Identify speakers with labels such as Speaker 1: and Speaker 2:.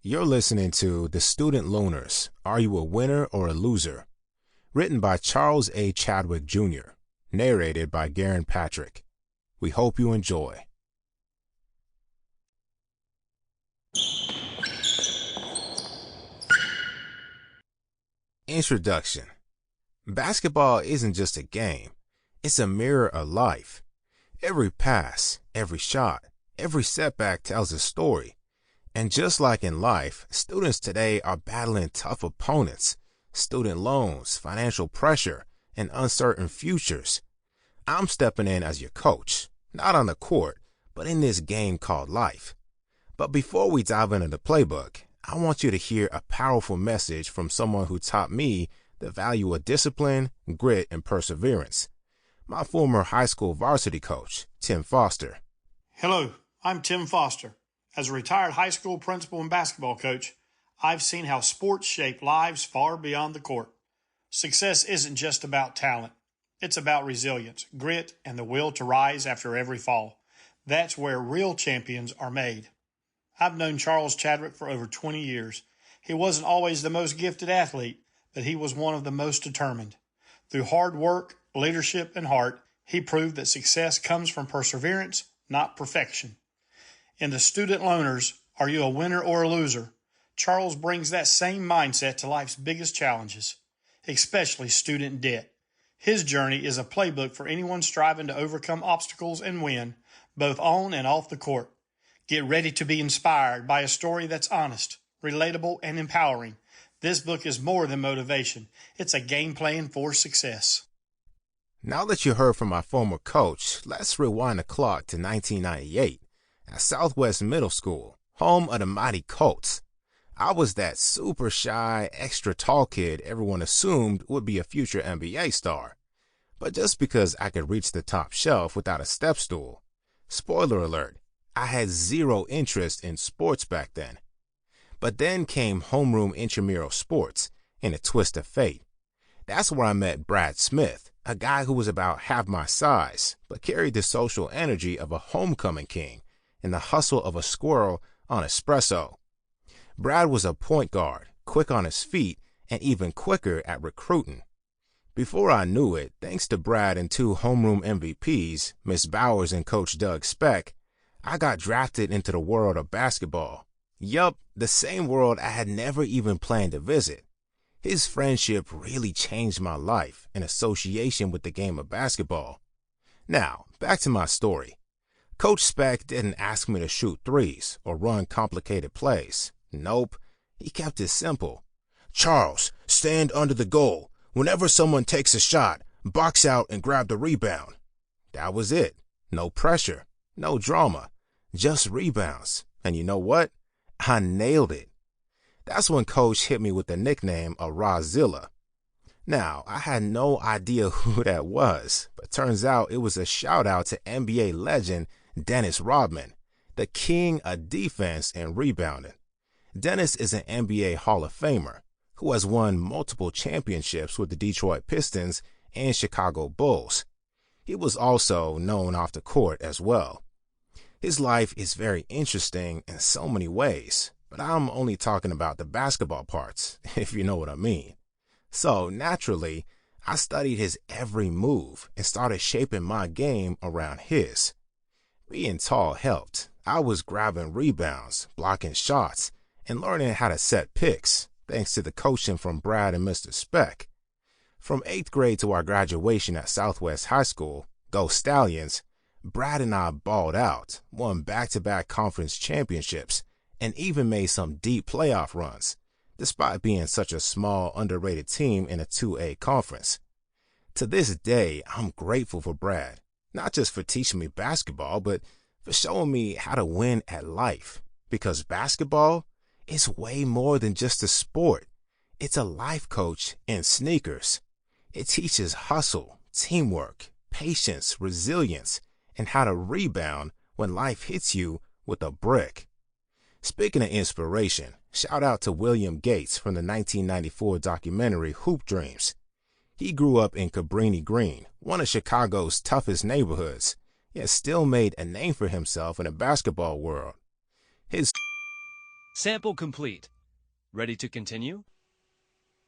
Speaker 1: You're listening to The Student Loaners, Are You a Winner or a Loser? Written by Charles A. Chadwick Jr., narrated by Garan Patrick. We hope you enjoy. Introduction. Basketball isn't just a game. It's a mirror of life. Every pass, every shot, every setback tells a story. And just like in life, students today are battling tough opponents, student loans, financial pressure, and uncertain futures. I'm stepping in as your coach, not on the court, but in this game called life. But before we dive into the playbook, I want you to hear a powerful message from someone who taught me the value of discipline, grit, and perseverance. My former high school varsity coach, Tim Foster.
Speaker 2: Hello, I'm Tim Foster. As a retired high school principal and basketball coach, I've seen how sports shape lives far beyond the court. Success isn't just about talent. It's about resilience, grit, and the will to rise after every fall. That's where real champions are made. I've known Charles Chadwick for over 20 years. He wasn't always the most gifted athlete, but he was one of the most determined. Through hard work, leadership, and heart, he proved that success comes from perseverance, not perfection. In The Student Loaners, Are You a Winner or a Loser? Charles brings that same mindset to life's biggest challenges, especially student debt. His journey is a playbook for anyone striving to overcome obstacles and win, both on and off the court. Get ready to be inspired by a story that's honest, relatable, and empowering. This book is more than motivation. It's a game plan for success.
Speaker 1: Now that you heard from my former coach, let's rewind the clock to 1998 at Southwest Middle School, home of the mighty Colts. I was that super shy, extra tall kid everyone assumed would be a future NBA star. But just because I could reach the top shelf without a step stool, spoiler alert, I had zero interest in sports back then. But then came homeroom intramural sports in a twist of fate. That's where I met Brad Smith, a guy who was about half my size, but carried the social energy of a homecoming king and the hustle of a squirrel on espresso. Brad was a point guard, quick on his feet, and even quicker at recruiting. Before I knew it, thanks to Brad and two homeroom MVPs, Miss Bowers and Coach Doug Speck, I got drafted into the world of basketball. Yup, the same world I had never even planned to visit. His friendship really changed my life in association with the game of basketball. Now, back to my story. Coach Speck didn't ask me to shoot threes or run complicated plays. Nope, he kept it simple. Charles, stand under the goal. Whenever someone takes a shot, box out and grab the rebound. That was it. No pressure, no drama, just rebounds. And you know what? I nailed it. That's when Coach hit me with the nickname of Rawzilla. Now, I had no idea who that was, but turns out it was a shout out to NBA legend Dennis Rodman, the king of defense and rebounding. Dennis is an NBA Hall of Famer who has won multiple championships with the Detroit Pistons and Chicago Bulls. He was also known off the court as well. His life is very interesting in so many ways, but I'm only talking about the basketball parts, if you know what I mean. So naturally, I studied his every move and started shaping my game around his. Being tall helped. I was grabbing rebounds, blocking shots, and learning how to set picks, thanks to the coaching from Brad and Mr. Speck. From 8th grade to our graduation at Southwest High School, Go Stallions, Brad and I balled out, won back-to-back conference championships, and even made some deep playoff runs, despite being such a small, underrated team in a 2A conference. To this day, I'm grateful for Brad, not just for teaching me basketball, but for showing me how to win at life, because basketball is way more than just a sport. It's a life coach in sneakers. It teaches hustle, teamwork, patience, resilience, and how to rebound when life hits you with a brick. Speaking of inspiration, shout out to William Gates from the 1994 documentary Hoop Dreams. He grew up in Cabrini Green, one of Chicago's toughest neighborhoods, yet still made a name for himself in the basketball world. His
Speaker 3: Sample complete. Ready to continue?